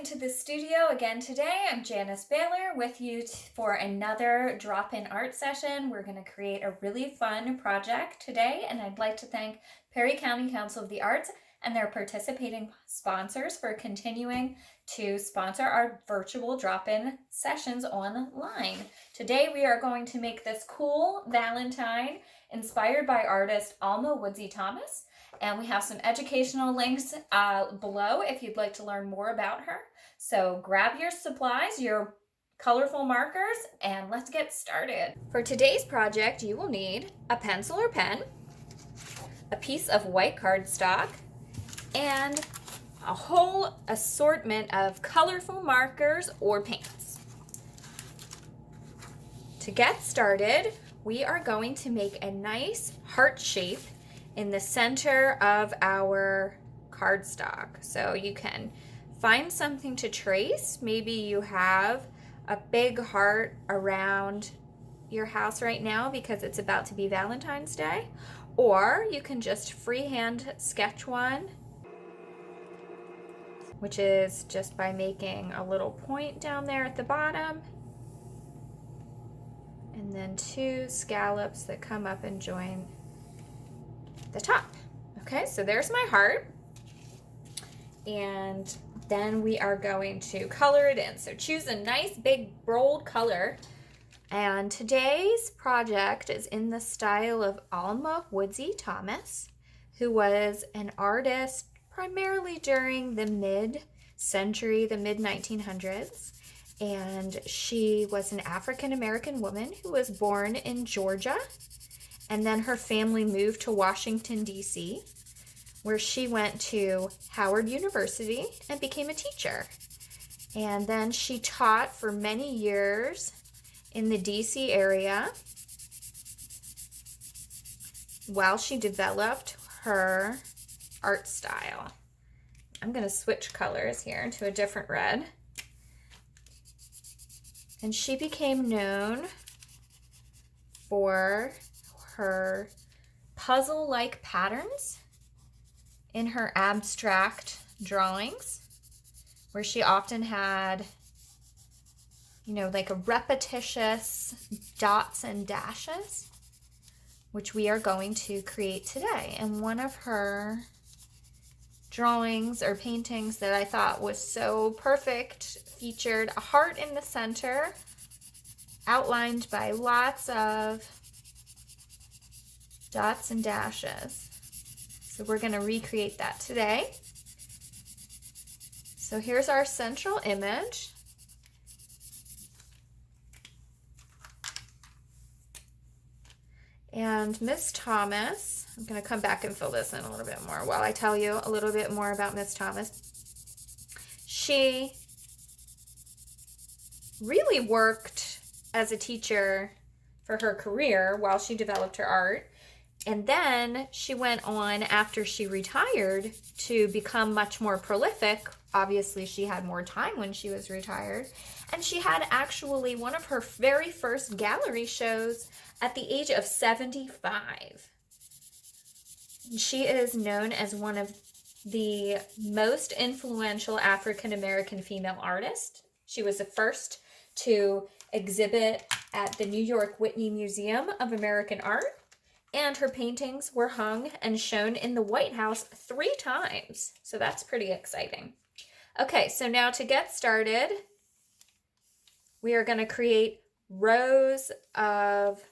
into the studio again today. I'm Janice Baylor with you for another drop-in art session. We're going to create a really fun project today, and I'd like to thank Perry County Council of the Arts and their participating sponsors for continuing to sponsor our virtual drop-in sessions online. Today we are going to make this cool Valentine inspired by artist Alma Woodsey Thomas. And we have some educational links below if you'd like to learn more about her. So grab your supplies, your colorful markers, and let's get started. For today's project, you will need a pencil or pen, a piece of white cardstock, and a whole assortment of colorful markers or paints. To get started, we are going to make a nice heart shape in the center of our cardstock. So you can find something to trace. Maybe you have a big heart around your house right now because it's about to be Valentine's Day, or you can just freehand sketch one, which is just by making a little point down there at the bottom and then two scallops that come up and join the top. Okay, so there's my heart, and then we are going to color it in. So choose a nice big bold color, and today's project is in the style of Alma Woodsey Thomas, who was an artist primarily during the mid-century, the mid-1900s, and she was an African-American woman who was born in Georgia. And then her family moved to Washington, D.C., where she went to Howard University and became a teacher. And then she taught for many years in the D.C. area while she developed her art style. I'm going to switch colors here to a different red. And she became known for her puzzle-like patterns in her abstract drawings, where she often had, like a repetitious dots and dashes, which we are going to create today. And one of her drawings or paintings that I thought was so perfect featured a heart in the center, outlined by lots of dots and dashes. So we're going to recreate that today. So here's our central image. And Miss Thomas, I'm going to come back and fill this in a little bit more while I tell you a little bit more about Miss Thomas. She really worked as a teacher for her career while she developed her art. And then she went on, after she retired, to become much more prolific. Obviously, she had more time when she was retired. And she had actually one of her very first gallery shows at the age of 75. She is known as one of the most influential African-American female artists. She was the first to exhibit at the New York Whitney Museum of American Art. And her paintings were hung and shown in the White House 3 times. So that's pretty exciting. Okay, so now to get started, we are going to create rows of,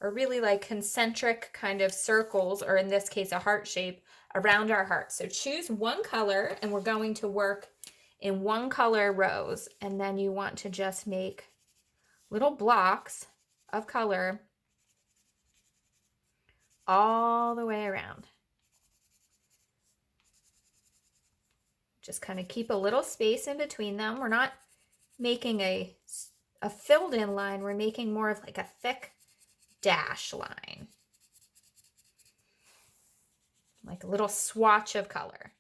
or really like concentric kind of circles, or in this case, a heart shape around our heart. So choose one color, and we're going to work in one color rows. And then you want to just make little blocks of color all the way around. Just kind of keep a little space in between them. We're not making a filled in line. We're making more of like a thick dash line. Like a little swatch of color.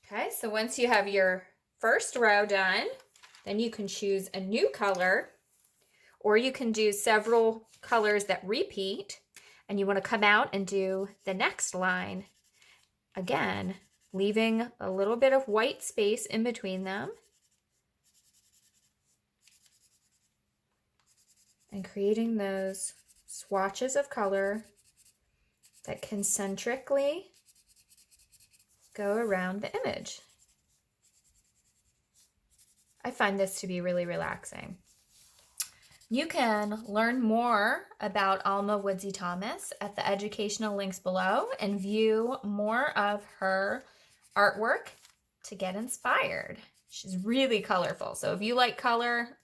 Okay, so once you have your first row done, then you can choose a new color, or you can do several colors that repeat, And you want to come out and do the next line. Again, leaving a little bit of white space in between them. And creating those swatches of color that concentrically go around the image. I find this to be really relaxing. You can learn more about Alma Woodsey Thomas at the educational links below and view more of her artwork to get inspired. She's really colorful, so if you like color,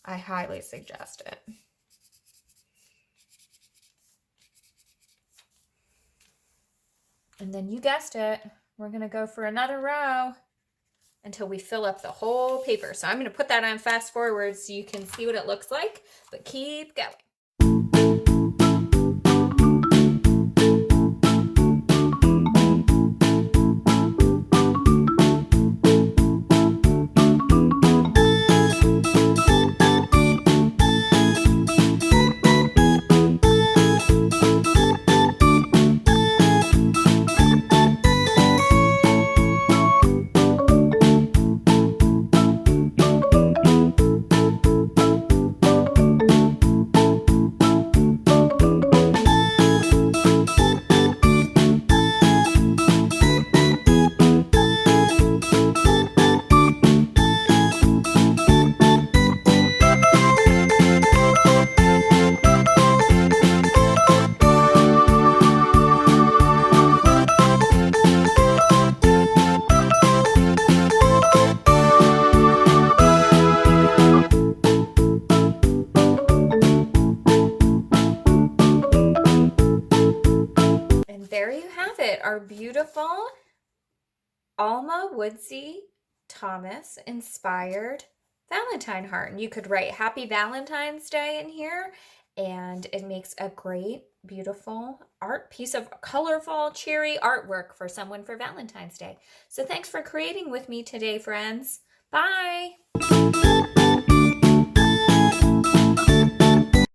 I highly suggest it. And then you guessed it, we're gonna go for another row until we fill up the whole paper. So I'm gonna put that on fast forward so you can see what it looks like, but keep going. There you have it, our beautiful Alma Woodsey Thomas inspired Valentine heart. And you could write Happy Valentine's Day in here, and it makes a great, beautiful art piece of colorful, cheery artwork for someone for Valentine's Day. So thanks for creating with me today, friends. Bye.